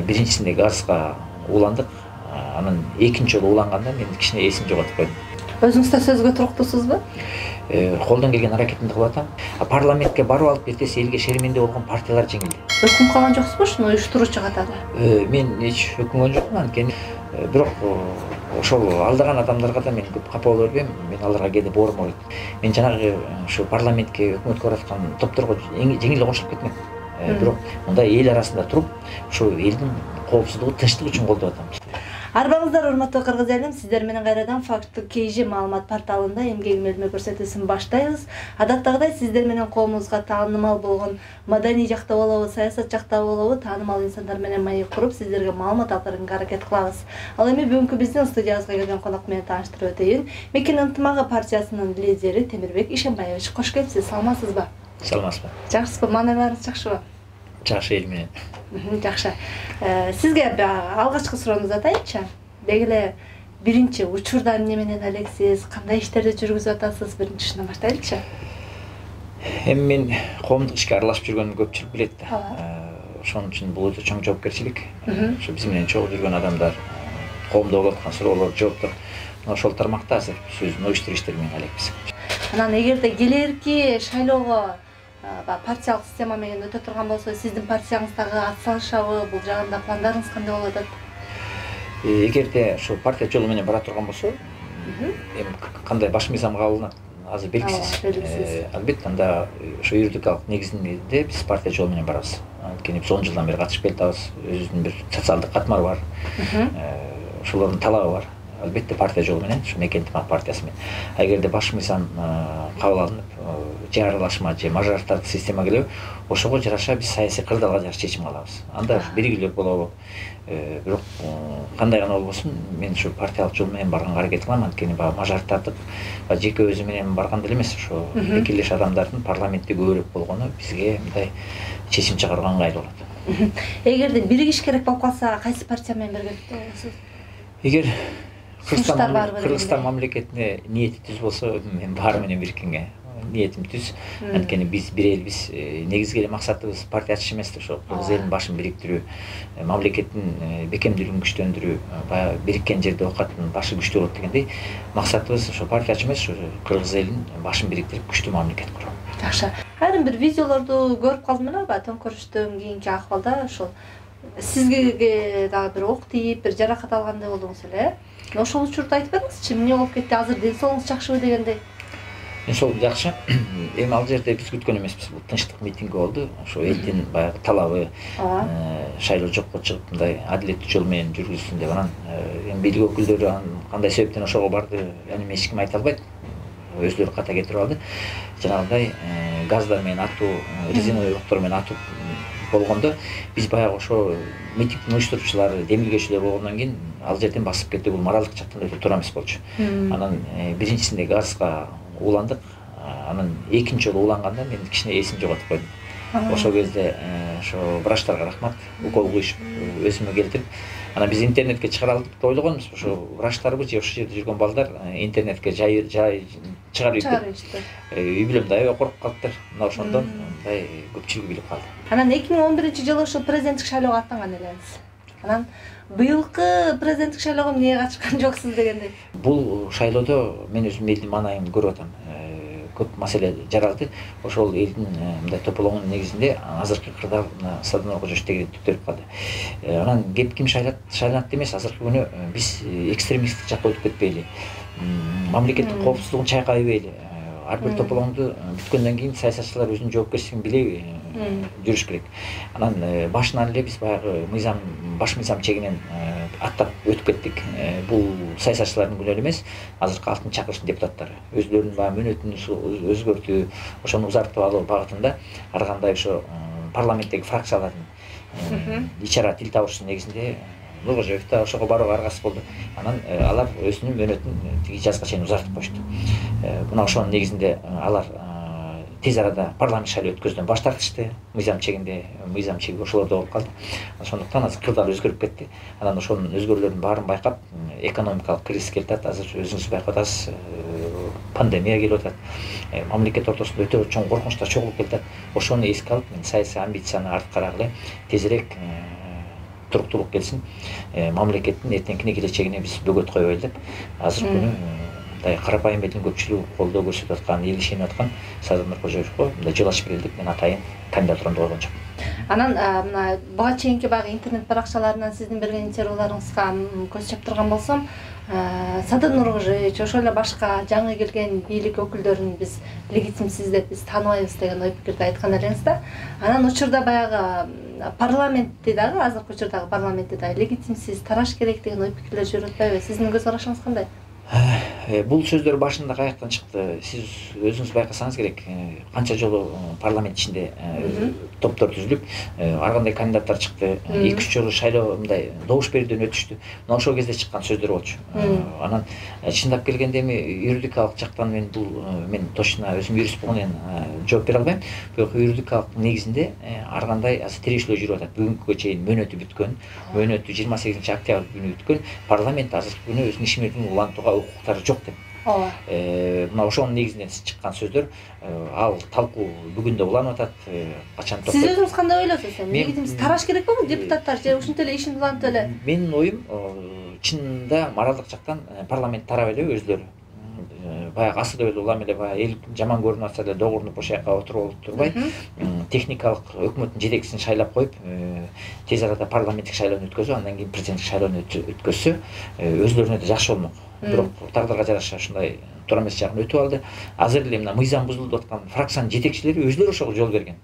биринчисинде газга уландык. Анан экинчи жолу уланганда мен кичине эсим жоготуп койдум. Өзүңүз да сөзгө туруктуусузбу? Колдон келген аракетимди кылып атам. Парламентке барып алып эртеси элге шеримендүү болгон партиялар жеңилди. Өкүм кылган жоксузбу ушуну уюштуруучу катары? Мен эч өкүнгөн жокмун, анткени бирок ошол алдаган адамдарга да мен көп капа боло бербейм. Мен аларга кээде боорум ооруйт. Мен жанагы ушу парламентке өкмөткө бараткан топторго жеңил эле кошулуп кетмек. Бирок мындай эл арасында туруп, ушу элдин коопсуздугу, тынчтыгы үчүн колдоп атам. Арбаңыздар, урматтуу кыргыз элим, сиздер менен кайрадан факттык KG маалымат порталында эмгек мелме көрсөтүүсүн баштайбыз. Адаттагыдай сиздер менен коомубузга таанымал болгон маданий жакта болобу, саясат жакта болобу, таанымал инсандар менен маек куруп, сиздерге маалымат алып аракет кылабыз. Ал эми бүгүнкү биздин студиябызга келген конок менен тааныштырып өтөйүн. Мекен ынтымагы партиясынын лидери Темирбек Ишенбаевич, кош келипсиз, саламатсызбы? Саламатсызбы? Жакшысызбы? Маанайларыңыз жакшыбы? Жакшы, эл менен. Жакшы. Сизге алгачкы суроону атайынчы. Деги эле биринчи учурда эмне менен элексиз, кандай иштерди жүргүзүп атасыз? Биринчисинен баштайлычы. Эми мен коомдук ишке аралашып жүргөнүмдү көпчүлүк билет да. Ошон үчүн бул өтө чоң жоопкерчилик. Ошо биз менен чогуу жүргөн адамдар, коомдо болуп аткан суроолор, жооптор ошол тармакта азыр сөзүн уюштуруп иштери менен элекпиз. Анан эгерде келерки шайлоого партиялык система менен өтө турган болсо, сиздин партияңыз дагы атсалышабы? Бул жагында пландарыңыз кандай болуп атат? Эгерде ошо партия жолу менен бара турган болсо, эми кандай баш мыйзам кабыл алынат азыр белгисиз. Албетте анда ошо юридикалык негизинде биз партия жолу менен барабыз. Анткени биз 10 жылдан бери катышып келатабыз. Өзүнүн бир социалдык катмары бар. Ошолордун талабы бар. Албетте партия жолу менен, ушу Мекен ынтымак партиясы менен. Эгерде баш мыйзам кабыл алынып, же аралашма, же мажоритардык система келеби, ошого жараша биз саясий кырдаалга жараша чечим алабыз. Анда биригүүлөр болобу. Бирок кандай гана болбосун, мен ушу партиялык жол менен барганга аракет кылам, анткени баягы мажоритардык жеке өзү менен барган деле эмес, ошо векилдеш адамдардын парламентте көбүрөөк болгону бизге мындай чечим чыгарууга ыңгайлуу болот. Эгерде биригиш керек болуп калса, кайсы партия менен биргеликте болосуз? Эгер Кыргызстан мамлекетине ниети түз болсо, мен баары менен бириккенге ниетим түз. Анткени биз бир элбиз, негизги эле максатыбыз партия ачыш эмес, ошо кыргыз элинин башын бириктирүү, мамлекеттин бекемдүүлүгүн күчтөндүрүү, баягы бириккен жерде окаттын башы күчтүү болот дегендей, максатыбыз ошо партия ачыш эмес, ошо кыргыз элинин башын бириктирип күчтүү мамлекет куруу. Жакшы. Айрым бир видеолорду көрүп калдым эле, төңкөрүштөн кийинки акыбалда ошол сизге дагы бир ок тийип, бир жаракат алгандай болдуңуз эле. Ошол учурда айтып бериңизчи, эмне болуп кетти? Азыр ден соолугуңуз жакшыбы дегендей? Ден соолук жакшы. Эми ал жерде биз күткөн эмеспиз. Бул тынчтык митинги болду. Ошо элдин баягы талабы, шайлоо жокко чыгып, мындай адилеттүү жол менен жүргүзүлсүн деп. Анан эми бийлик өкүлдөрү кандай себептен ошого барды, аны эч ким айта албайт. Өздөрү ката кетирип алды. Жанагындай газдар менен атуу, резиновый октор менен атуу болгондо биз баягы ошо митингдин уюштуруучулары, демилгечилер болгондон кийин ал жерден басып кетүү бул моралдык жактан өтө туура эмес болчу. Анан биринчисинде газга уландык, анан экинчи жолу уланганда мен кичине эсим жоготуп койдум. Ошол кезде ошо врачтарга рахмат, укол куюшуп өзүмө келтирип, анан биз интернетке чыгара алдык деп ойлогонбуз. Ошо врачтарбы же ошол жерде жүргөн балдар интернетке чыгарып ийди. Үй бүлөмдө аябай коруп калыптыр. Мына ошондон мындай көпчүлүгү билип калды. Анан 2011-жылы ошо президенттик шайлоого аттанган элеңиз. Анан быйылкы президенттик шайлоого эмнеге катышкан жоксуз дегендей? Бул шайлоодо мен өзүм элдин маанайын көрүп атам. Көп маселе жаралды. Ошол элдин мындай тополоңунун негизинде азыркы кырдаал Садынор Кожоштеги түктөлүп калды. Анан кеп ким шайланат эмес, азыркы күнү биз экстремисттик жакка өтүп кетпейли, мамлекеттин коопсуздугун чайкабайбайли, ар бир тополоңду бүткөндөн кийин саясатчылар өзүнүн жоопкерчилигин биле жүрүш керек. Анан башынан эле биз баягы баш мыйзам чегинен аттап өтүп кеттик. Бул саясатчылардын күнөө эмес, азыркы алтын чакырыштын депутаттары өзлөрүнүн баягы мөөнөтүн өзгөртүү, ошону узартып алуу багытында ар кандай ошо парламенттеги фракциялардын ичара тил табышуусунун негизинде Нуркожоев да ошого барууга аргасыз болду. Анан алар өзүнүн мөөнөтүн тиги жазга чейин узартып коюшту. Мына ошонун негизинде алар тез арада парламент шайлоо өткөздөн баш тартышты. Мыйзам чеги ошолордо болуп калды. Ошондуктан азыр кырдаал өзгөрүп кетти. Анан ошонун өзгөрүүлөрүнүн баарын байкап, экономикалык кризис келип атат. Азыр өзүңүз байкап атасыз, пандемия келип атат. Мамлекет ортосунда өтө чоң коркунучтар чогулуп келип атат. Ошону эске алып, мен саясий амбицияны артка карагыла тезирээк туруктуулук келсин, мамлекеттин эртеңки келечегине биз бөгөт койбойлу деп азыркы күнү мындай карапайым элдин көпчүлүгү колдоо көрсөтүп аткан, эл ишенип аткан Садыр Нуркожоевго мындай жол ачып берели деп мен атайын кандидатурамды койгон жокмун. Анан мына буга чейинки баягы интернет баракчаларынан сиздин берген интервьюларыңызга көз чаптырган болсом, Садыр Нуркожоевич ошол эле башка жаңы келген бийлик өкүлдөрүн биз легитимсиз деп биз тааныбайбыз деген ой пикирди айткан элеңиз да. Анан учурда баягы парламентти дагы, азыркы учурдагы парламентти дагы легитимсиз, тараш керек деген ой пикирлер жүрүп атпайбы? Сиздин көз карашыңыз кандай? Бул сөздөр башында каяктан чыкты? Сиз өзүңүз байкасаңыз керек, канча жолу парламент ичинде топтор түзүлүп, ар кандай кандидаттар чыкты, 2-3 жолу шайлоо мындай добуш берүүдөн өтүштү. Мына ошол кезде чыккан сөздөр болчу. Анан чындап келгенде эми юридикалык жактан мен точно өзүм юрист болгондон жооп бере албайм. Бирок юридикалык негизинде ар кандай азыр тирешүүлөр жүрүп атат. Бүгүнкүгө чейин мөөнөтү бүткөн, мөөнөтү 28-октябрь күнү бүткөн, парламент азыркы күнү өзүнүн иш мерзимин улантууга укуктары жок деп. Мына ошонун негизинен чыккан сөздөр, ал талкуу бүгүн да уланып атат. Качан токтойт? Сиз өзүңүз кандай ойлойсуз? Негизинен тараш керек беле депутаттар же ушинтип эле ишин улантып эле? Менин оюм чынында моралдык жактан парламент тарап эле өзлөрү. Баягы асыл эле улам эле баягы эл жаман көрүнүп атса эле догурнуп ошол жака отуруп турбай, техникалык өкмөттүн жетекчисин шайлап коюп, тез арада парламенттик шайлоону өткөзүп, андан кийин президенттик шайлоону өткөзсө, өзлөрүнө да жакшы болмок. Бирок тагдырга жараша ушундай туура эмес жагын өтүп алды. Азыр эле мына мыйзам бузулуп аткан фракциянын жетекчилери өзлөрү ошого жол берген.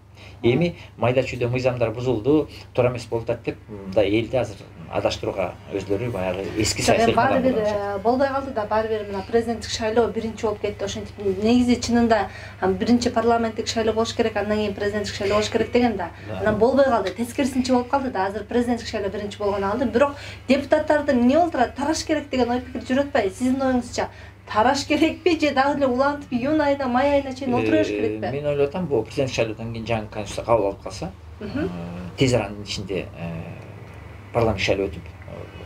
Эми майда чүйдө мыйзамдар бузулду, туура эмес болуп атат деп, мындай элди азыр адаштырууга өзлөрү баягы эски саясий баары бир болбой калды да, баары бир мына президенттик шайлоо биринчи болуп кетти. Ошентип негизи чынында биринчи парламенттик шайлоо болуш керек, андан кийин президенттик шайлоо болуш керек деген да. Анан болбой калды, тескерисинче болуп калды да. Азыр президенттик шайлоо биринчи болгону калды. Бирок депутаттардын эмне болдурат, тараш керек деген ой пикир жүрүп атпайбы? Сиздин оюңузча тараш керекпи же дагы эле улантып июнь айына, май айына чейин отура бериш керекпи? Мен ойлоп атам, бул президенттик шайлоодон кийин жаңы конституция кабыл алып калса, тез аранын ичинде парламент шайлоо өтүп,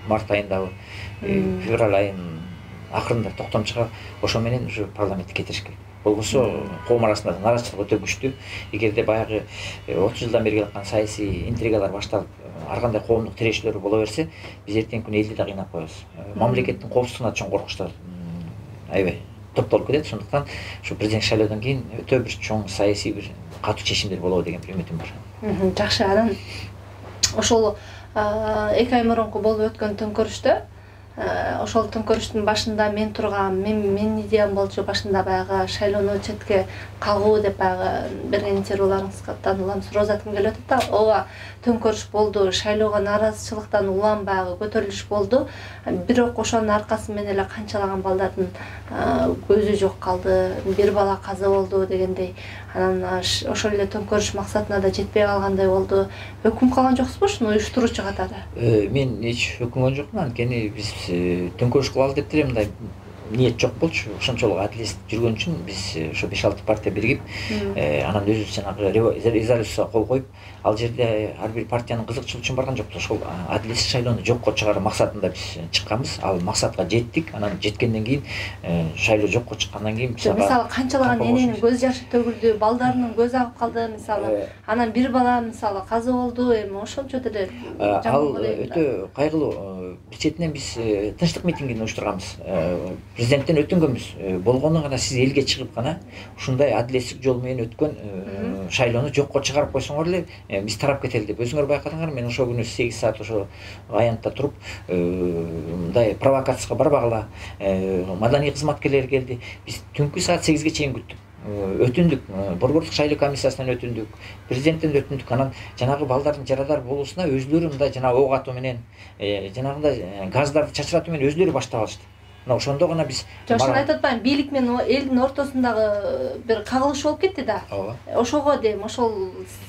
март айындабы, февраль айынын акырында токтом чыгып, ошо менен ушу парламентти кетириш керек. Болбосо коом арасында нараачылык өтө күчтүү. Эгерде баягы 30 жылдан бери келаткан саясий интригалар башталып, ар кандай коомдук тирешүүлөр боло берсе, биз эртеңки күнү элди да кыйнап коебуз. Мамлекеттин коопсуздугуна чоң коркунучтар аябай топтолуп кетет. Сондуктан ушу президенттик шайлоодон кийин өтө бир чоң саясий бир катуу чечимдер болобу деген үмүтүм бар. Жакшы. Анан ошол 2 ай мурунку болуп өткөн төңкөрүштө, ошол төңкөрүштүн башында мен тургам, менин идеям болчу башында баягы шайлоону четке кагуу деп баягы берген интервьюларыңыздан улам сурооzaткым келип атат да. Ооба, төңкөрүш болду, шайлоого нааразычылыктан улам баягы көтөрүлүш болду. Бирок ошонун аркасы менен эле канчалаган балдардын көзү жок калды, бир бала каза болду дегендей. Анан ошол эле төңкөрүш максатына да жетпей калгандай болду. Өкүм кылган жоксузбу ушуну уюштуруучу катары? Мен эч өкүнгөн жокмун. Анткени биз төңкөрүш кылалы деп деле мындай ниет жок болчу. Ошончолук адилет жүргөн үчүн биз ошо 5-6 партия биригип, анан өзүбүз жанагы резолюцияга кол коюп, ал жерде ар бир партиянын кызыкчылыгы үчүн барган жокпуз. Ошол адилетсиз шайлоону жокко чыгаруу максатында биз чыкканбыз. Ал максатка жеттик. Анан жеткенден кийин шайлоо жокко чыккандан кийин мисалы канчалаган эненин көз жашы төгүлдү, балдарынын көзү агып калды мисалы. Анан бир бала мисалы каза болду. Эми ошончо деле ал өтө кайгылуу. Бир четинен биз тынчтык митингин уюштурганбыз. Президенттен өтүнгөнбүз. Болгону гана сиз элге чыгып гана ушундай адилетсиз жол менен өткөн шайлоону жокко чыгарып койсоңор эле биз тарап кетели деп. Өзүңөр байкадыңар, мен ошол күнү 8 саат ошо аянтта туруп, мындай провокацияга барбагыла, маданий кызматкерлер келди. Биз түнкү саат 8ге чейин күттүк. Өтүндүк, борбордук шайлоо комиссиясынан өтүндүк, президенттен өтүндүк. Анан жанагы балдардын жарадар болуусуна өзлөрү мындай жана ок атуу менен, жанагындай газдарды чачыратуу менен өзлөрү баштап алышты. Мына ошондо гана биз ошону айтып атпаймын, бийлик менен элдин ортосундагы бир кагылыш болуп кетти да. Ошого дейм, ошол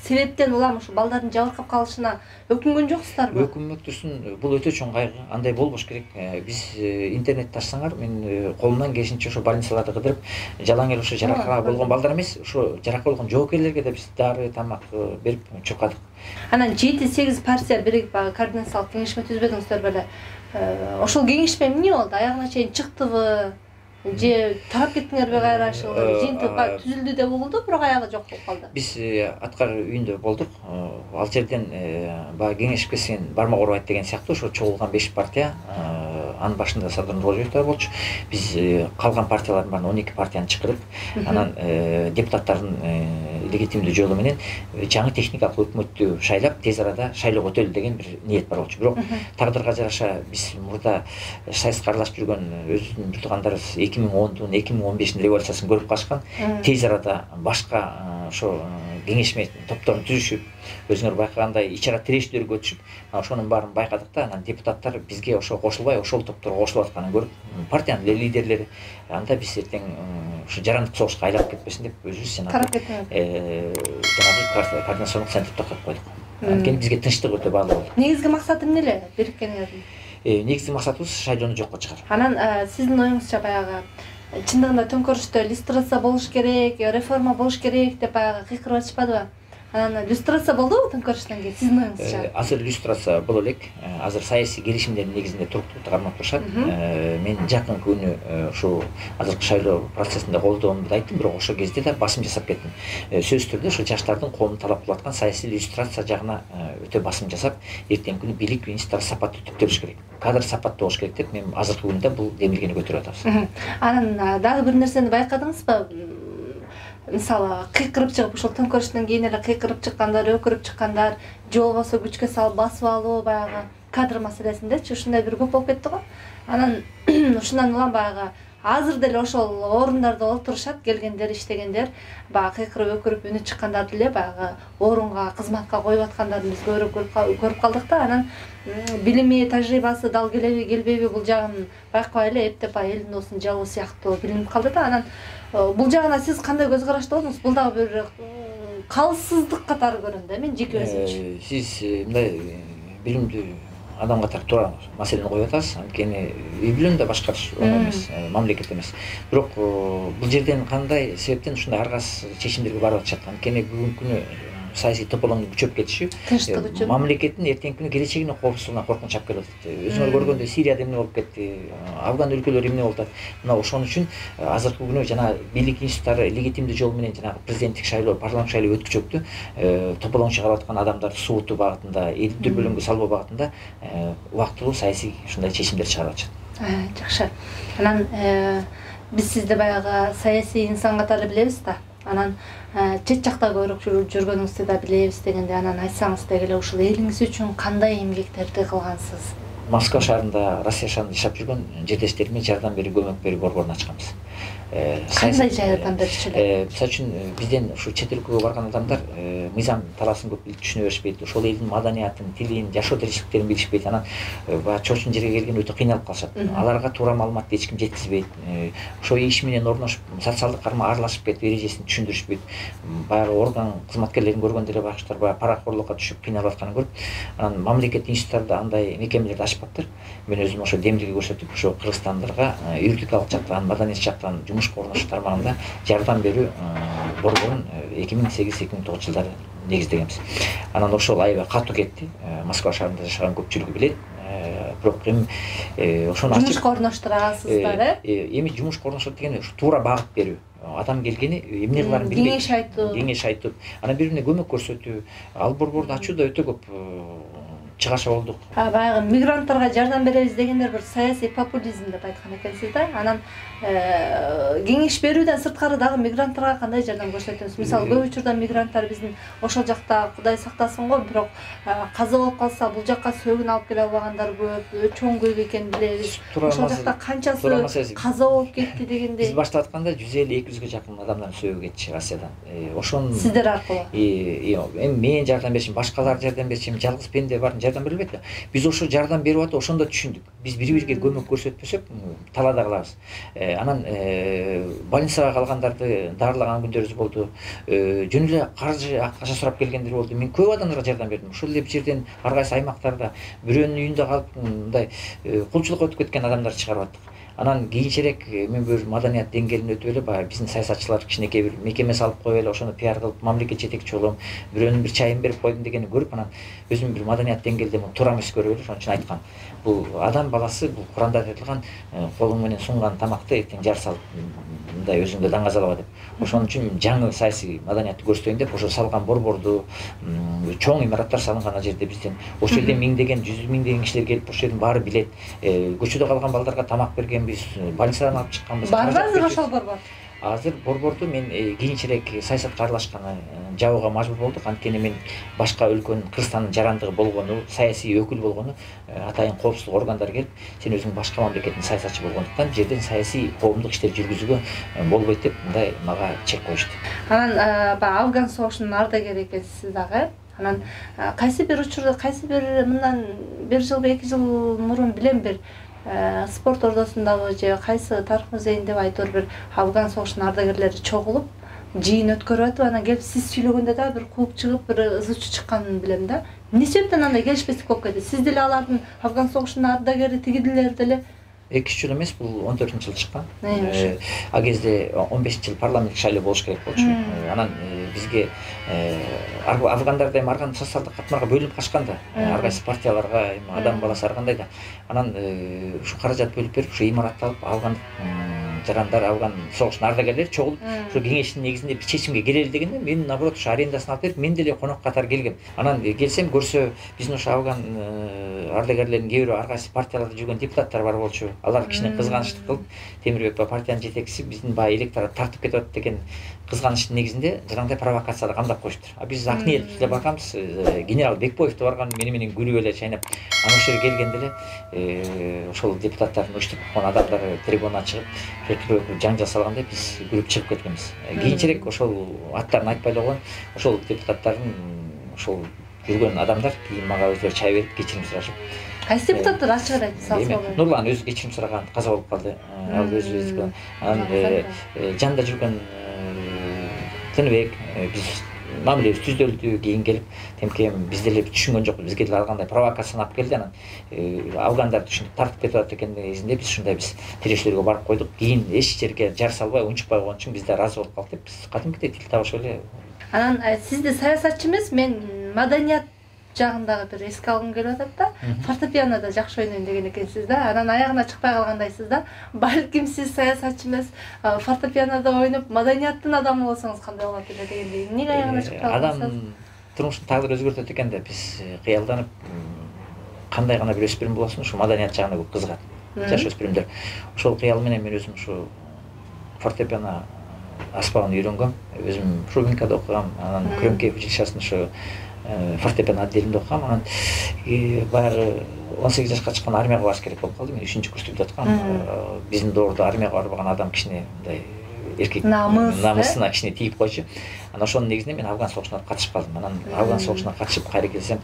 себептен улам ушу балдардын жабыркап калышына өкүнгөн жоксуздарбы? Өкүнмөктүсүн, бул өтө чоң кайгы. Андай болбош керек. Биз интернетти ачсаңар, мен колумдан келишинче ошо больницаларды кыдырып, жалаң эле ошо жарака болгон балдар эмес, ошо жарака болгон жоокерлерге да биз дары, тамак берип чуркадык. Анан 7-8 партия биригип координациялык кеңешме түзбөдүңүздөр беле? Ошол кеңешме эмне болду? Аягына чейин чыктыбы? же тарап кеттиңерби кайра ошол жыйынтыкка түзүлдү деп угулду, бирок аягы жок болуп калды. Биз аткар үйүндө болдук. Ал жерден баягы кеңешип келсен бармак урбайт деген сыяктуу ошо чогулган 5 партия, анын башында Садыр Нурболжоевдор болчу. Биз калган партиялардын баарын 12 партияны чакырып, анан депутаттардын легитимдүү жолу менен жаңы техникалык өкмөттү шайлап, тез арада шайлоого өтөлү деген бир ниет бар болчу. Бирок тагдырга жараша биз мурда саясатка аралашып жүргөн өзүбүздүн бир туугандарыбыз 2010-дун 2015-ин революциясын көрүп калышкан. Тез арада башка ошо кеңешме топторун түзүшүп, өзүңөр байкагандай ичара тирешүүлөргө өтүшүп, ошонун баарын байкадык да, анан депутаттар бизге ошо кошулбай, ошол топторго кошулуп атканын көрүп, партиянын лидерлери анда биз эртең ушу жарандык согушка айланып кетпесин деп өзүбүз жанагы координациондук центрди токтотуп койдук. Анткени бизге тынчтык өтө баалуу болду. Негизги максаты эмне эле бириккениңердин? Негизги максатыбыз шайлоону жокко чыгаруу. Анан сиздин оюңузча баягы чындыгында төңкөрүштө люстрация болуш керек, реформа болуш керек деп баягы кыйкырып атышпадыбы? Анан люстрация болдубу төңкөрүштөн кийин сиздин оюңузча? Азыр люстрация боло элек. Азыр саясий келишимдердин негизинде туруктуу кармап турушат. Мен жакын күнү ушу азыркы шайлоо процессинде колдоомду айттым, бирок ошол кезде да басым жасап кеттим. Сөзсүз түрдө ушу жаштардын коомдун талап кылып аткан саясий люстрация жагына өтө басым жасап, эртеңки күнү бийлик институттары сапаттуу түптөлүш керек. Кадр сапаттуу болуш керек деп мен азыркы күндө бул демилгени көтөрүп атабыз. Анан дагы бир нерсени байкадыңызбы? Мисалы, кыйкырып чыгып, ушул төңкөрүштөн кийин эле кыйкырып чыккандар, өкүрүп чыккандар, же болбосо күчкө салып басып алуу, баягы кадр маселесиндечи ушундай бир көп болуп кетти го. Анан ушундан улам баягы азыр деле ошол орундарда олтурушат, келгендер, иштегендер, баягы кыйкырып өкүрүп үнү чыккандарды эле баягы орунга, кызматка коюп аткандарын биз көрүп калдык да. Анан билими, тажрыйбасы дал келеби, келбейби бул жагын байкабай эле эптеп элдин доосун жабуу сыяктуу билинип калды да. Анан бул жагына сиз кандай көз карашта болдуңуз? Бул дагы бир калыссыздык катары көрүнөт да мен жеке өзүмчө. Сиз мындай билимдүү адам катары туура маселени коюп атасыз. Анткени үй бүлөнү да башкарыш оңой эмес, мамлекет эмес. Бирок бул жерден кандай себептен ушундай аргасыз чечимдерге барып атышат? Анткени бүгүнкү күнү саясий тополоңдун күчөп кетиши мамлекеттин эртеңки күнү келечегине коопсуздугуна коркунуч алып келип атат. Өзүңөр көргөндөй Сирияда эмне болуп кетти, Афган өлкөлөрү эмне болуп атат. Мына ошон үчүн азыркы күнү жана бийлик институттары легитимдүү жол менен жанагы президенттик шайлоо, парламент шайлоо өткүчөктү тополоң чыгарып аткан адамдарды суутуу багытында, элдин дүрбөлөңгө салбоо багытында убактылуу саясий ушундай чечимдер чыгарып атышат. Жакшы. Анан биз сизди баягы саясий инсан катары билебиз да. Анан чет жакта көрүп жүргөнүңүздү да билебиз дегенде, анан айтсаңыз дегеле ушул элиңиз үчүн кандай эмгектерди кылгансыз? Москва шаарында, Россия шаарында жашап жүргөн жерлештериме жардам берүү, көмөк берүү борборун ачканбыз. Кандай жардам берчү эле? Мисалы үчүн бизден ушу чет өлкөгө барган адамдар мыйзам талаасын көп түшүнө беришпейт, ошол элдин маданиятын, тилин, жашоо тиричиликтерин билишпейт. Анан баягы чоочун жерге келгенде өтө кыйналып калышат. Аларга туура маалыматты эч ким жеткизбейт. Ошо иш менен орношуп, социалдык карма аралашып кетип, эрежесин түшүндүрүшпөйт. Баягы орган кызматкерлерин көргөндө эле байкуштар баягы паракорлукка түшүп кыйналып атканын көрүп, анан мамлекет институттарда андай мекемелерди ачпаптыр. Мен өзүм ошо демилге көрсөтүп, ошо кыргызстандарга юридикалык жактан, маданият жактан жумушка орношуу тармагында жардам берүү борборун 2008-2009 жылдары негиздегенбиз. Анан ошол аябай катуу кетти. Москва шаарында жашаган көпчүлүгү билет. Бирок эми ошону жумушка орноштурасыздар, эми жумушка орношот дегени ушу туура багыт берүү. Адам келгени эмне кылаарын билбейт. Кеңеш айтып, анан бири бирине көмөк көрсөтүү. Ал борборду ачууда өтө көп чыгаша болдук. Баягы мигранттарга жардам беребиз дегендер бир саясий популизм деп айткан экенсиз да. Анан кеңеш берүүдөн сырткары дагы мигранттарга кандай жардам көрсөтөбүз? Мисалы, көп учурда мигранттар биздин ошол жакта Кудай сактасын го, бирок каза болуп калса бул жакка сөөгүн алып келе албагандар көп, чоң көп экенин билебиз. Ошол жакта канчасы каза болуп кетти дегенде. Биз баштап атканда 150-200гө жакын адамдар сөөгү кетчү Россиядан. Ошон сиздер аркылуу. Эми мен жардам беришим, башкалар жардам беришим, жалгыз пенде барын жардам берилбейт да. Биз ошо жардам берип атып, ошондо түшүндүк. Биз бири-бирге көмөк көрсөтпөсөк, талаада калабыз. Анан больницага калгандарды дарылаган күндөрүбүз болду. Жөн эле каржы акча сурап келгендер болду. Мен көп адамдарга жардам бердим. Ошол эле жерден ар кайсы аймактарда бирөөнүн үйүндө калып, мындай кулчулукка өтүп кеткен адамдарды чыгарып аттык. Анан кийинчерээк мен бир маданият деңгээлине өтүп эле баягы биздин саясатчылар кичинекей бир мекеме салып коюп эле ошону пиар кылып мамлекет жетекчи болом, бирөөнүн бир чайын берип койдум дегенди көрүп, анан өзүм бир маданият деңгээлде муну туура эмес көрүп эле ошон үчүн айткам. Бул адам баласы, бул Куранда айтылган колуң менен сунган тамакты эртең жар салып мындай өзүңдө даңгазалаба деп. Ошон үчүн жаңы саясий маданиятты көрсөтөйүн деп ошо салган борборду, чоң имараттар салынган ал жерде бизден. Ошол жерде миңдеген, жүз миңдеген кишилер келип ошол жердин баары билет. Көчөдө калган балдарга тамак бергенбиз, больницадан алып чыкканбыз. Барбы азыр ошол борбор? Азыр борборду мен кийинчерээк саясатка аралашканы жабууга мажбур болдук. Анткени мен башка өлкөнүн, Кыргызстандын жарандыгы болгону, саясий өкүл болгону, атайын коопсуздук органдары келип, сен өзүң башка мамлекеттин саясатчы болгондуктан жерден саясий коомдук иштер жүргүзүүгө болбойт деп мындай мага чек коюшту. Анан баягы Афган согушунун ардагери экенсиз дагы. Анан кайсы бир учурда, кайсы бир мындан 1 жыл, 2 жыл мурун билем бир спорт ордосундагы же кайсы тарых музейинде айтор бир Афган согушунун ардагерлери чогулуп жыйын өткөрүп атып, анан келип сиз сүйлөгөндө да бир кууп чыгып, бир ызы чуу чыкканын билем да. Эмне себептен андай келишпестик болуп кетти? Сиз деле алардын Афган согушунун ардагери, тигилер деле 2 жыл эмес, бул 14-жыл чыккан. А кезде 15-жыл парламенттик шайлоо болуш керек болчу. Анан бизге афгандар эми арган социалдык катмарга бөлүнүп калышкан да. Ар кайсы партияларга, адам баласы ар кандай да. Анан ушу каражат бөлүп берип, ушу имаратты алып, алган жарандар, алган согуштун ардагерлери чогулуп, ушу кеңештин негизинде бир чечимге келели дегенде, мен наоборот ушу арендасын алып берип, мен деле конок катары келгем. Анан келсем, көрсө, биздин ушу алган ардагерлердин кээ бирөө ар кайсы партияларда жүргөн депутаттар бар болчу. Алар кичине кызганычтык кылып, Темирбек партиянын жетекчиси биздин баягы электорат тартып кетип атат деген кызганычтын негизинде жанагындай провокациялар камдап коюштур. А биз ак ниеттүү эле барганбыз. Генерал Бекбоев да барган, менен күлүп эле чайнап. Анан ошол жерге келгенде эле ошол депутаттардын уштуп аткан адамдары трибунага чыгып, жаңжал салганда биз күлүп чыгып кеткенбиз. Кийинчерээк ошол аттарын айтпай эле койгон, ошол депутаттардын ошол жүргөн адамдар кийин мага өздөрү чай берип кечирим сурашып. Кайсы депутаттар ачык эле айтты? Нурлан өзү кечирим сураган, каза болуп калды. Ал өзү анан жанында жүргөн Тыныбек биз мамилебиз түздөлдү, кийин келип, темкем биз деле түшүнгөн жокпуз, бизге деле ар кандай провокацияны алып келди. Анан афгандарды ушинтип тартып кетип атат экендигинде биз ушундай биз тирешүүлөргө барып койдук. Кийин эч жерге жар салбай, унчукпай койгон үчүн биз да разы болуп калдык деп биз кадимкидей тил табышып эле. Анан сиз да саясатчы эмес, мен маданият жагындагы бир эске алгым келип атат да. Фортепианода жакшы ойнойм деген экенсиз да. Анан аягына чыкпай калгандайсыз да. Балким сиз саясатчы эмес, фортепианода ойноп маданияттын адамы болсоңуз кандай болот эле дегендей. Эмнеге аягына чыкпай калдыңыз? Адам турмуштун тагдыры өзгөртөт экен да, биз кыялданып кандай гана бир өспүрүм болсун, ушу маданият жагына көп кызыгат. Жаш өспүрүмдөр. Ошол кыял менен мен өзүм ушу фортепиано аспабын үйрөнгөм. Өзүм Шубинкада окугам, анан Крөмкеев училищесинде ушу фортепиано отделинде окугам. Анан баягы 18 жашка чыкканда армияга барыш керек болуп калды. Мен 3-курста бүтүп аткам. Биздин доордо армияга барбаган адам кичине мындай эркек намысына кичине тийип койчу. Анан ошонун негизинде мен Афган согушуна катышып калдым. Анан Афган согушуна катышып кайра келсем,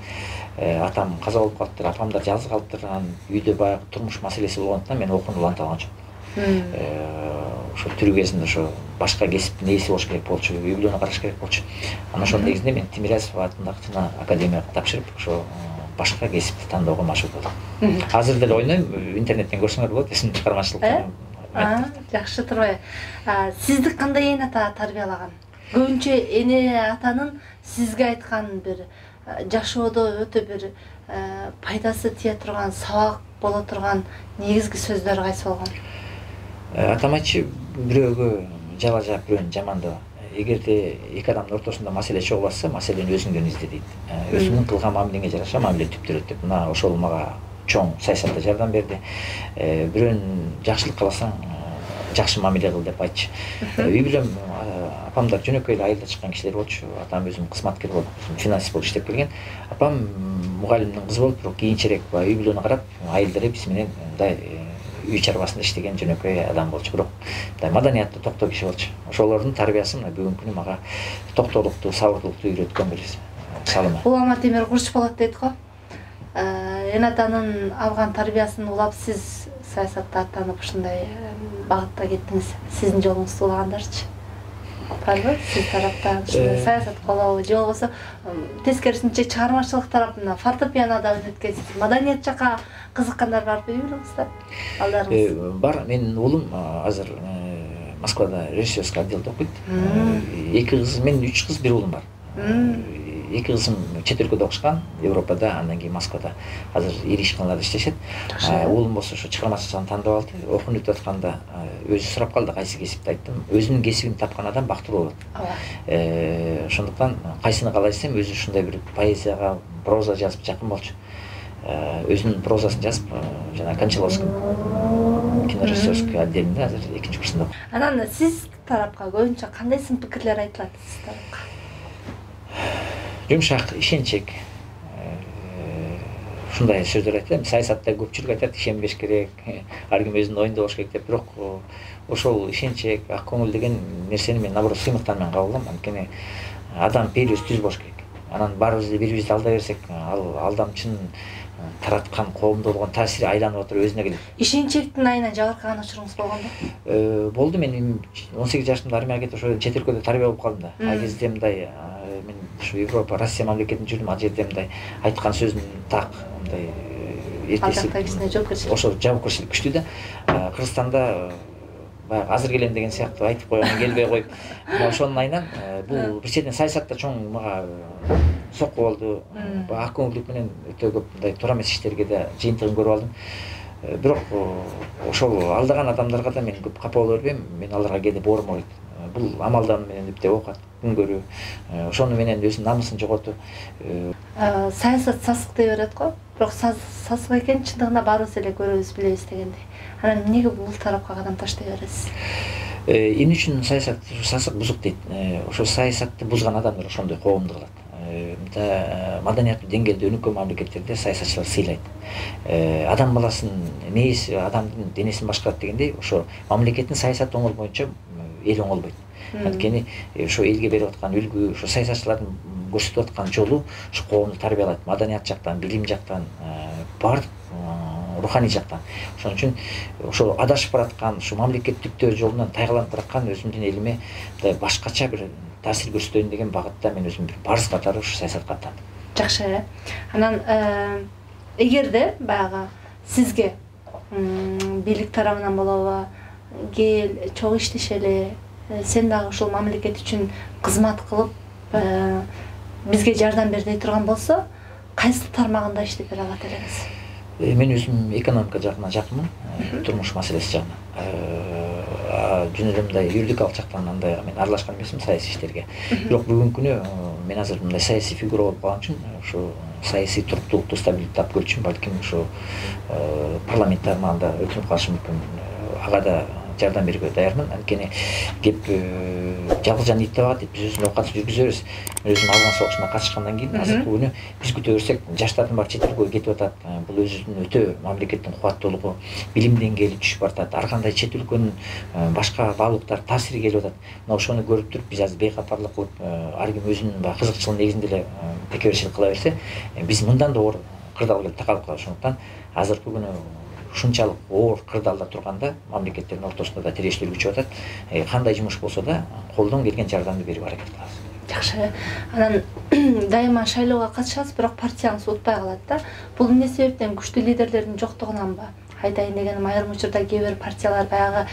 атам каза болуп калыптыр, апамдар жалгыз калыптыр. Анан үйдө баягы турмуш маселеси болгондуктан мен окууну уланта алган жокмун. Ошо тирүү кезинде ошо башка кесиптин ээси болуш керек болчу, үй бүлөнү караш керек болчу. Анан ошонун негизинде мен Тимирязев атындагы жана академияга тапшырып, ошо башка кесипти тандоого машык болдум. Азыр деле ойнойм, интернеттен көрсөңөр болот, эсим чыгармачылыктан. Жакшы турбайбы? Сизди кандай эне ата тарбиялаган? Көбүнчө эне атанын сизге айткан бир жашоодо өтө бир пайдасы тие турган, сабак боло турган негизги сөздөрү кайсы болгон? Атам айтчу, бирөөгө жала жаап, бирөөнү жамандоо. Эгерде эки адамдын ортосунда маселе чогулатса, маселени өзүңдөн изде дейт. Өзүңдүн кылган мамилеңе жараша мамиле түптөлөт деп. Мына ошол мага чоң саясатта жардам берди. Бирөөнү жакшылык кыласаң, жакшы мамиле кыл деп айтчу. Үй бүлөм, апамдар жөнөкөй эле айылда чыккан кишилер болчу. Атам өзүм кызматкер болуп, финансист болуп иштеп келген. Апам мугалимдин кызы болуп, бирок кийинчерээк үй бүлөнү карап, айылдары биз менен мындай үй чарбасында иштеген жөнөкөй адам болчу, бирок мындай маданияттуу токтоо киши болчу. Ошолордун тарбиясы мына бүгүнкү күнү мага токтоолукту, сабырдуулукту үйрөткөн бир салымы. Улама темир курч болот дейт го. Эне атанын алган тарбиясын улап сиз саясатта аттанып ушундай багытта кеттиңиз. Сиздин жолуңузду улагандарчы? барбы сиз тараптан ушундай саясат колобу же болбосо тескерисинче чыгармачылык тарапынан фортепианода өнөткөнсүз, маданият жака кызыккандар барбы үйүңүздө балдарыңыз? Бар, менин уулум азыр Москвада режиссерский отделде окуйт. 2 кыз, мен 3 кыз, 1 уулум бар. 2 кызым чет өлкөдө окушкан, Европада, андан кийин Москвада азыр ири ишканаларда иштешет. Уулум болсо ошо чыгармачылыктан тандап алды. Окуп өтүп атканда өзү сурап калды кайсы кесипти, айттым. Өзүнүн кесибин тапкан адам бактылуу болот. Ошондуктан кайсыны каалай десем, өзү ушундай бир поэзияга, проза жазып жакын болчу. Өзүнүн прозасын жазып, жана Кончаловский кинорежиссерский отделинде азыр 2-курсунда. Анан сиз тарапка көбүнчө кандай сын пикирлер айтылат сиз тарапка? Жумшак, ишенчек. Ушундай сөздөр айтылат. Саясатта көпчүлүк айтат, ишенбеш керек, ар ким өзүнүн оюнда болуш керек деп, бирок ошол ишенчек, ак көңүл деген нерсени мен наоборот сыймыктан менен кабыл алам. Анткени адам пейилибиз түз болуш керек. Анан баарыбызды бири-бирибизди алдай берсек, ал алдамчын тараткан коомдо болгон таасири айланып отуруп өзүнө келет. Ишенчектин айынан жабыркаган учуруңуз болгонбу? Болду, мен 18 жашымда армияга кетип ошо чет өлкөдө тарбия болуп калдым да. Ал кезде мындай мен ушу Европа, Россия мамлекетинде жүрдүм, ал жерде мындай айткан сөзүн так, мындай ошо жоопкерчилик күчтүү да. Кыргызстанда баягы азыр келем деген сыяктуу айтып койгон келбей коюп, ошонун айынан бул бир четен саясатта чоң мага сокку болду. Ак көңүлдүк менен өтө көп мындай туура эмес иштерге да жыйынтыгын көрүп алдым. Бирок ошол алдаган адамдарга да мен көп капа боло бербейм. Мен аларга кээде боорум огойт. Бул амалдан менен иптеп окат, күн көрүү. Ошону менен өзүнүн намысын жоготуу. Саясат сасык дей берет го. Бирок сасык экен чындыгында баарыбыз эле көрөбүз, билебиз дегендей. Анан эмнеге бул тарапка кадам таштай бересиз? Эмне үчүн саясат сасык бузук дейт? Ошо саясатты бузган адамдар ошондой коомду кылат. Маданияттуу деңгээлде өнүккөн мамлекеттерде саясатчылар сыйлайт. Адам баласынын мээси адамдын денесин башкарат дегендей, ошо мамлекеттин саясат оңол боюнча эл оңолбойт. Анткени ошо элге берип аткан үлгү, ошо саясатчылардын көрсөтүп аткан жолу ошо коомду тарбиялайт, маданият жактан, билим жактан, баардык руханий жактан. Ошон үчүн ошо адашып бараткан, ушу мамлекеттиктөө жолунан тайгаланып бараткан өзүмдүн элиме башкача бир таасир көрсөтөйүн деген багытта мен өзүм бир парыз катары ушу саясатка аттандым. Жакшы. Анан эгерде баягы сизге бийлик тарабынан болобу, кел, чогуу иштешели, сен дагы ушул мамлекет үчүн кызмат кылып, бизге жардам бер дей турган болсо, кайсы тармагында иштеп бере алат элеңиз? Мен өзүм экономика жагына жакынмын, турмуш маселеси жагына. Жөн эле мындай юридикалык жактан андайга мен аралашкан эмесмин саясий иштерге. Бирок бүгүнкү күнү мен азыр мындай саясий фигура болуп калган үчүн, ушу саясий туруктуулукту, стабилдикти тап көрүш үчүн балким ушу парламент тармагында өтүнүп калышым мүмкүн. Ага да жардам берүүгө даярмын. Анткени кеп жалгыз жан ит табат деп биз өзүнүн оокатын жүргүзөбүз. Мен өзүм Афган согушуна катышкандан кийин азыркы күнү биз күтө берсек, жаштардын баары чет өлкөгө кетип атат. Бул өзүнүн өтө мамлекеттин кубаттуулугу, билим деңгээли түшүп баратат. Ар кандай чет өлкөнүн башка баалуулуктар таасири келип атат. Мына ошону көрүп туруп биз азыр бейкапарлык кылып, ар ким өзүнүн баягы кызыкчылыгынын негизинде эле текеберчилик кыла берсе, биз мындан да оор кырдаал келип такалып калат. Ошондуктан азыркы күнү ушунчалык оор кырдаалда турганда мамлекеттердин ортосунда да тирешүүлөр күчөп атат. Кандай жумуш болсо да колдон келген жардамды берүүгө аракет кылабыз. Жакшы. Анан дайыма шайлоого катышасыз, бирок партияңыз утпай калат да. Бул эмне себептен, күчтүү лидерлердин жоктугунанбы? Айтайын дегеним, айрым учурда кээ бир партиялар баягы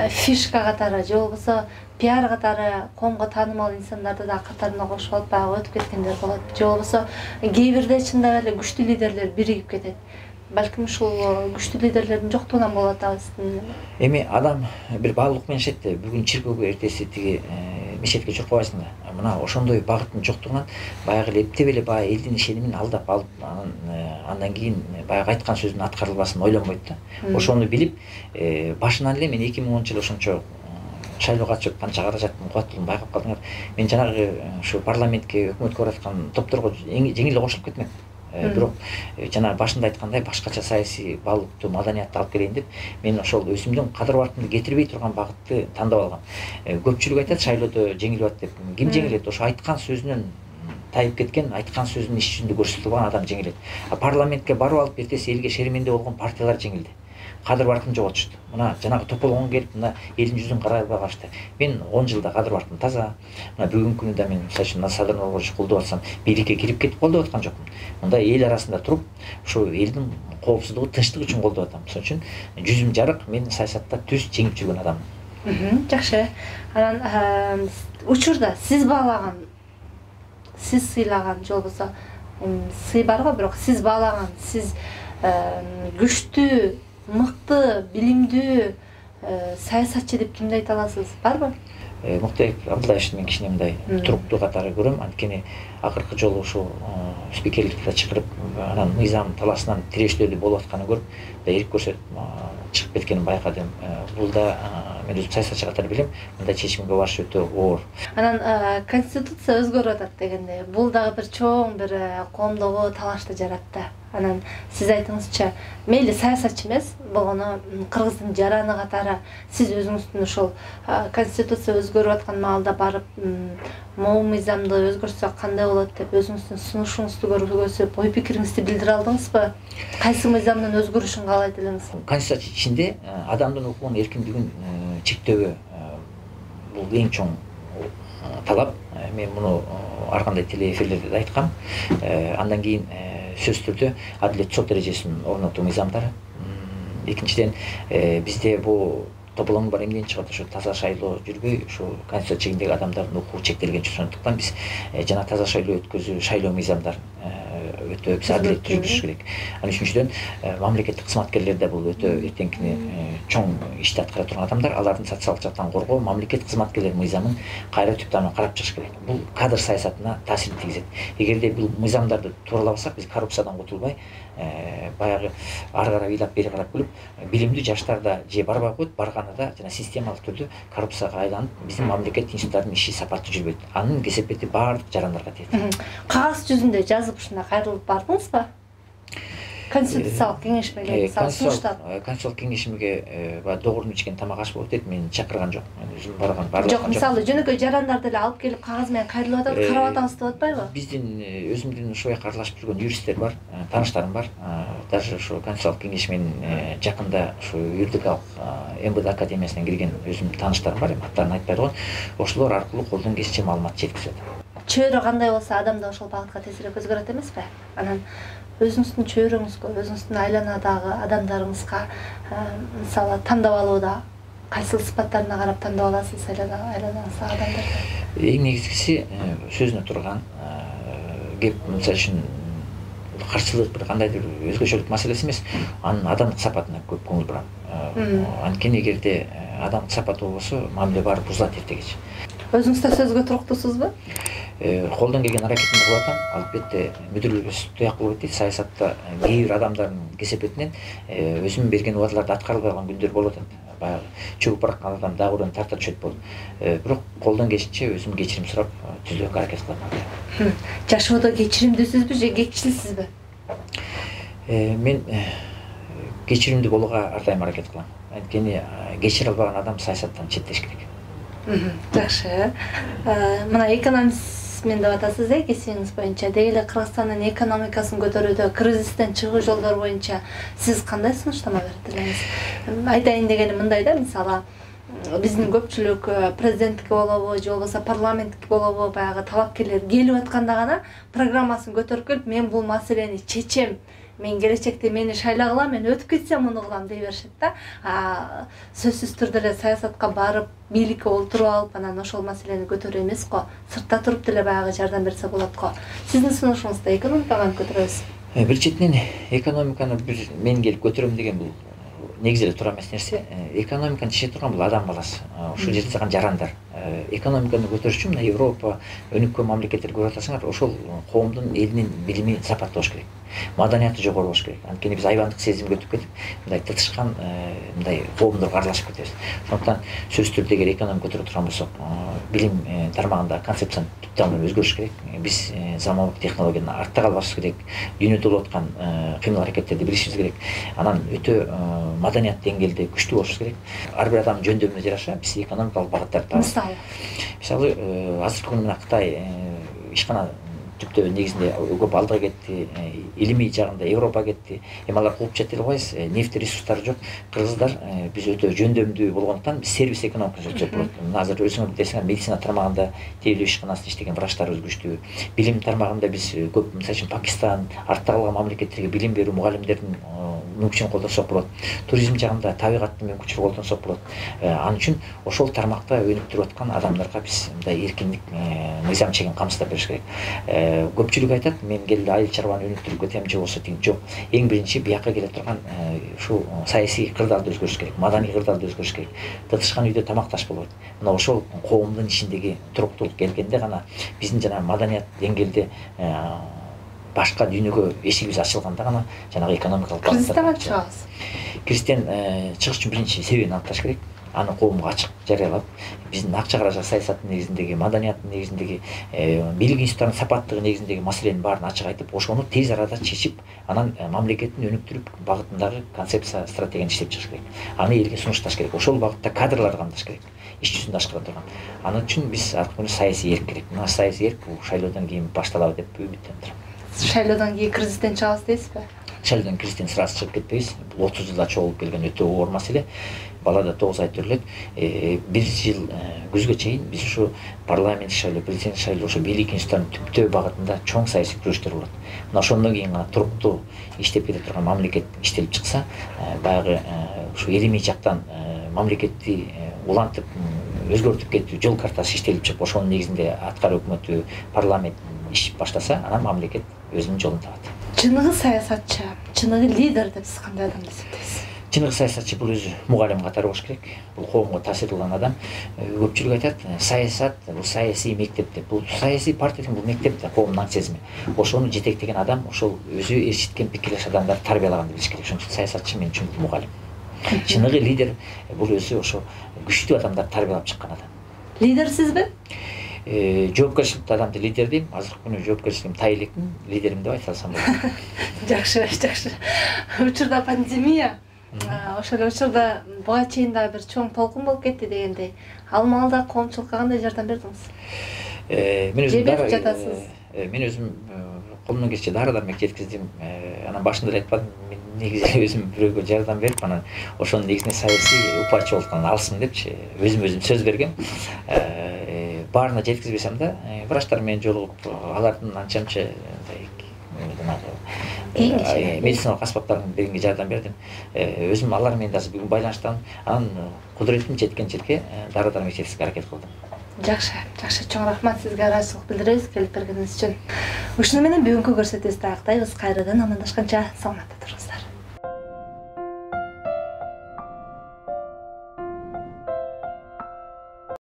фишка катары же болбосо пиар катары коомго таанымал инсандарды да катарына кошуп алып баягы өтүп кеткендер болот. Же болбосо кээ бирде чындап эле күчтүү лидерлер биригип кетет. Балким ушул күчтүү лидерлердин жоктугунан болот атабыз. Эми адам бир баалуулук менен жашайт да, бүгүн чиркөөгө, эртеси тиги мечетке чуркабайсың да. Мына ошондой багыттын жоктугунан баягы эле эптеп эле баягы элдин ишенимин алдап алып, андан кийин баягы айткан сөзүнүн аткарылбасын ойлонбойт да. Ошону билип, башынан эле мен 2010-жылы ошончо шайлоого катышып канча каражаттын кубаттуулугун байкап калдыңар. Мен жанагы ушу парламентке, өкмөткө бараткан топторго жеңил эле кошулуп кетмек. Бирок жана башында айткандай башкача саясий баалуулукту, маданиятты алып келейин деп, мен ошол өзүмдүн кадыр баркымды кетирбей турган багытты тандап алгам. Көпчүлүк айтат шайлоодо жеңилип атат деп. Ким жеңилет? Ошо айткан сөзүнөн тайып кеткен, айткан сөзүнүн иш жүзүндө көрсөтүп алган адам жеңилет. Парламентке барып алып эртеси элге шерименде болгон партиялар жеңилди. кадыр баркын жоготушту. Мына жанагы тополгон келип мына элдин жүзүн карабай калышты. Мен 10 жылда кадыр баркым таза. Мына бүгүнкү күнү да мен мисалы үчүн Садыр Нургулович колдоп атсам, бийликке кирип кетип колдоп аткан жокмун. Мында эл арасында туруп, ушу элдин коопсуздугу, тынчтыгы үчүн колдоп атам. Ошон үчүн жүзүм жарык, мен саясатта түз жеңип жүргөн адаммын. Жакшы. Анан учурда сиз баалаган, сиз сыйлаган же болбосо сый бар го, бирок сиз баалаган, сиз күчтүү, мыкты, билимдүү саясатчы деп кимди айта аласыз? Барбы? Муктай Абдуллаевичти мен кичине мындай туруктуу катары көрөм. Анткени акыркы жолу ушул спикерликке чакырып, анан мыйзам талашынан тирешүүлөрдү болуп атканын көрүп, эрк көрсөтүп чыгып кеткенин байкадым. Бул да мен өзүм саясатчы катары билем, мындай чечимге барыш өтө оор. Анан конституция өзгөрүп атат дегенде, бул дагы бир чоң бир коомдогу талашты жаратты. Анан сиз айтыңызча, мейли саясатчы эмес болгону кыргыздын жараны катары сиз өзүңүздүн ошол конституция өзгөрүп аткан маалда барып, могу мыйзамды өзгөртсөк кандай болот деп өзүңүздүн сунушуңузду көргөзүп, ой пикириңизди билдире алдыңызбы? Кайсы мыйзамдын өзгөрүшүн каалайт элеңиз? Конституция ичинде адамдын укугун, эркиндигин чектөөгө бул эң чоң талап. Мен муну ар кандай телеэфирлерде да айткам. Андан кийин сөзсүз түрдө адилет сот эрежесин орнотуу мыйзамдары. Экинчиден, бизде бул тополоң бар эмнеден чыгат, ошо таза шайлоо жүрбөй, ошо конституция чегиндеги адамдардын укугу чектелген. Ошондуктан биз жана таза шайлоо өткөзүү, шайлоо мыйзамдарын өтө биз адилеттүү жүргүзүш керек. Анан үчүнчүдөн, мамлекеттик кызматкерлер да бул өтө эртеңкини чоң ишти аткара турган адамдар, алардын социалдык жактан коргоо, мамлекет кызматкерлер мыйзамын кайра түптөн карап чыгыш керек. Бул кадр саясатына таасирин тийгизет. Эгерде бул мыйзамдарды тууралабасак, биз коррупциядан кутулбай, баягы ары карап ыйлап бери карап келип, билимдүү жаштар да же барбай коет, барганда жана системалык түрдө коррупцияга айланып, биздин мамлекет институттарынын иши сапаттуу жүрбөйт. Анын кесепети баардык жарандарга тиет. Кагаз жүзүндө жазып ушундай кайрылып бардыңызбы? Конституциялык кеңешмеге сунуштап. Конституциялык кеңешмеге доогурун ичкен тамак аш болуп дейт, мени чакырган жок. Мен өзүм барган барлык. Жок, мисалы жөнөкөй жарандар деле алып келип кагаз менен кайрылып атат, карап атабыз деп атпайбы? Биздин өзүмдүн ушул жака аралашып жүргөн юристтер бар, тааныштарым бар. Даже ушу Конституциялык кеңешменин жакында ушу юридикалык МВД академиясынан кирген өзүм тааныштарым бар, аттарын айтпай койгон. Ошолор аркылуу колдон келишинче маалымат жеткизет. Чөйрө кандай болсо адамда ошол багытка тезирээк өзгөрөт эмеспи? Анан өзүңүздүн чөйрөңүзгө, өзүңүздүн айланадагы адамдарыңызга мисалы тандап алууда кайсыл сыпаттарына карап тандап аласыз айланаңыздагы адамдарды? Эң негизгиси сөзүнө турган кеп, мисалы үчүн каршылык бир кандайдыр өзгөчөлүк маселеси эмес, анын адамдык сапатына көп көңүл бурам. Анткени эгерде адамдык сапаты болбосо, мамиле баары бузулат эртегеч. Өзүңүз да сөзгө туруктуусузбу? Колдон келген аракетимди кылып атам. Албетте мүдүрүлгө туяк болбойт дейт. Саясатта кээ бир адамдардын кесепетинен өзүм берген убадаларды аткарылбай калган күндөр болуп атат. Баягы чөгүп бараткан адам дагы бирөөнү тарта түшөт болуп. Бирок колдон келишинче өзүм кечирим сурап түздөөгө аракет кылам. Жашоодо кечиримдүүсүзбү же кекчилсизби? Мен кечиримдүү болууга ар дайым аракет кылам. Анткени кечире албаган адам саясаттан четтеш керек. Жакшы. Мына экономистмин деп атасыз, кесибиңиз боюнча. Деги эле Кыргызстандын экономикасын көтөрүүдө, кризистен чыгуу жолдору боюнча сиз кандай сунуштама берет элеңиз? Айтайын дегеним мындай да, мисалы биздин көпчүлүк президенттикке болобу, же болбосо парламенттикке болобу, баягы талапкерлер келип атканда гана программасын көтөрүп келип, мен бул маселени чечем, мен келечекте мени шайлагыла, мен өтүп кетсем муну кылам дей беришет да. Сөзсүз түрдө эле саясатка барып, бийликке олтуруп алып, анан ошол маселени көтөрүү эмес го, сыртта туруп деле баягы жардам берсе болот го. Сиздин сунушуңузда экономиканы көтөрөбүз. Бир четинен экономиканы мен келип көтөрөм деген бул негизи эле туура эмес нерсе. Экономиканы чече турган бул адам баласы. Ушул жерде жашаган жарандар. Экономиканы көтөрүш үчүн Европа, өнүккөн мамлекеттерди көрүп атасыңар, ошол коомдун, элинин билими сапаттуу болуш керек. Маданияты жогору болуш керек. Анткени биз айбандык сезимге өтүп кетип, мындай тытышкан, мындай коомдорго аралашып кетебиз. Ошондуктан сөзсүз түрдө эгер экономика көтөрө турган болсок, билим тармагында концепцияны түптөн өзгөрүш керек. Биз заманбап технологиядан артта калбашыбыз керек. Дүйнөдө болуп аткан кыймыл аракеттерди билишибиз керек. Анан өтө маданият деңгээлде күчтүү болушубуз керек. Ар бир адамдын жөндөмүнө жараша биз экономикалык багыттарды табабыз. Мисалы азыркы күнү мына Кытай ишкана түптөө негизинде көп алдыга кетти, илимий жагында Европа кетти. Эми алар кууп жете албайбыз, нефть ресурстары жок. Кыргыздар биз өтө жөндөмдүү болгондуктан биз сервис экономикасы жүргүзөк болот. Азыр өзүңөр билесиңер, медицина тармагында тейлөө ишканасында иштеген врачтарыбыз күчтүү. Билим тармагында биз көп, мисалы үчүн Пакистан, артта калган мамлекеттерге билим берүү мугалимдердин мүмкүнчүлүгүн колдонсок болот. Туризм жагында табигаттын мүмкүнчүлүгүн колдонсок болот. Ал үчүн ошол тармакта өнүктүрүп аткан адамдарга биз мындай эркиндик, мыйзам чегин камсыздап бериш керек. Көпчүлүк айтат, мен келе айыл чарбаны өнүктүрүп кетем же болсо тиң. Жок. Эң биринчи бияка келе турган ушу саясий кырдаалды өзгөртүш керек, маданий кырдаалды өзгөртүш керек. Тытышкан үйдө тамак таш болбойт. Мына ошол коомдун ичиндеги туруктуулук келгенде гана биздин жана маданият деңгээлде башка дүйнөгө эшигибиз ачылганда гана жанагы экономикалык Кыргызстанга чыгабыз. Кыргызстан чыгыш үчүн биринчи себебин аныкташ керек. Аны коомго ачык жарыялап, биздин акча каражат саясаттын негизиндеги, маданияттын негизиндеги, бийлик институттарынын сапаттыгы негизиндеги маселенин баарын ачык айтып, ошону тез арада чечип, анан мамлекеттин өнүктүрүп багытындагы концепция, стратегияны иштеп чыгыш керек. Аны элге сунушташ керек. Ошол багытта кадрлар камдаш керек. Иш жүзүндө ашкара турган. Аны үчүн биз аркы саясий эрк керек. Мына саясий эрк бул шайлоодон кийин башталат деп үмүттөнүп турам. Шайлоодон кийин Кыргызстан чыгабыз дейсизби? Шайлоодон Кыргызстан сразу чыгып кетпейбиз. Бул 30 жылда чогулуп келген өтө оор маселе. Балада 9 ай төрөлөт. 1 жыл күзгө чейин биз ушу парламент шайлоо, президент шайлоо, ошо бийлик институттарынын түптөө багытында чоң саясий күрөштөр болот. Мына ошондон кийин гана туруктуу иштеп келе турган мамлекет иштелип чыкса, баягы ушу илимий жактан мамлекетти улантып, өзгөртүп кетүү жол картасы иштелип чыгып, ошонун негизинде аткаруу өкмөтү, парламент иш баштаса, анан мамлекет өзүнүн жолун табат. Чыныгы саясатчы, чыныгы лидер деп сиз кандай адамды эсептейсиз? Чыныгы саясатчы бул өзү мугалим катары болуш керек. Бул коомго таасир кылган адам. Көпчүлүк айтат, саясат бул саясий мектеп деп. Бул саясий партиянын бул мектеп да коомдун аң сезими. Ошону жетектеген адам, ошол өзү эшиткен пикирлеш адамдар тарбиялаганды билиш керек. Ошон үчүн саясатчы мен үчүн мугалим. Чыныгы лидер бул өзү ошо күчтүү адамдар тарбиялап чыккан адам. Лидер сизби? Жоопкерчиликтүү адамды лидер дейм. Азыркы күнү жоопкерчилигим тай элекмин, лидерим деп айта алсам болот. Жакшы, жакшы. Учурда пандемия, ошол учурда буга чейин да бир чоң толкун болуп кетти дегендей. Ал маалда коомчулукка кандай жардам бердиңиз? Мен өзүм колумдан келишинче дары дармек жеткиздим. Анан башында эле айтпадым, мен негизи өзүм бирөөгө жардам берип, анан ошонун негизинде саясий упачы болуптан алсын депчи өзүм сөз бергем. Баарына жеткизбесем да, врачтар менен жолугуп, алардын анча-мынча медициналык аспаптарын бергенге жардам бердим. Өзүм алар менен да бүгүн байланыштамын. Анан кудуретим жеткен жерге дары дармек жеткизүүгө аракет кылдым. Жакшы, чоң рахмат сизге, ыраазычылык билдиребиз келип бергениңиз үчүн. Ушуну менен бүгүнкү көрсөтүүбүздү аяктайбыз. Кайрадан амандашканча саламатта туруңуз.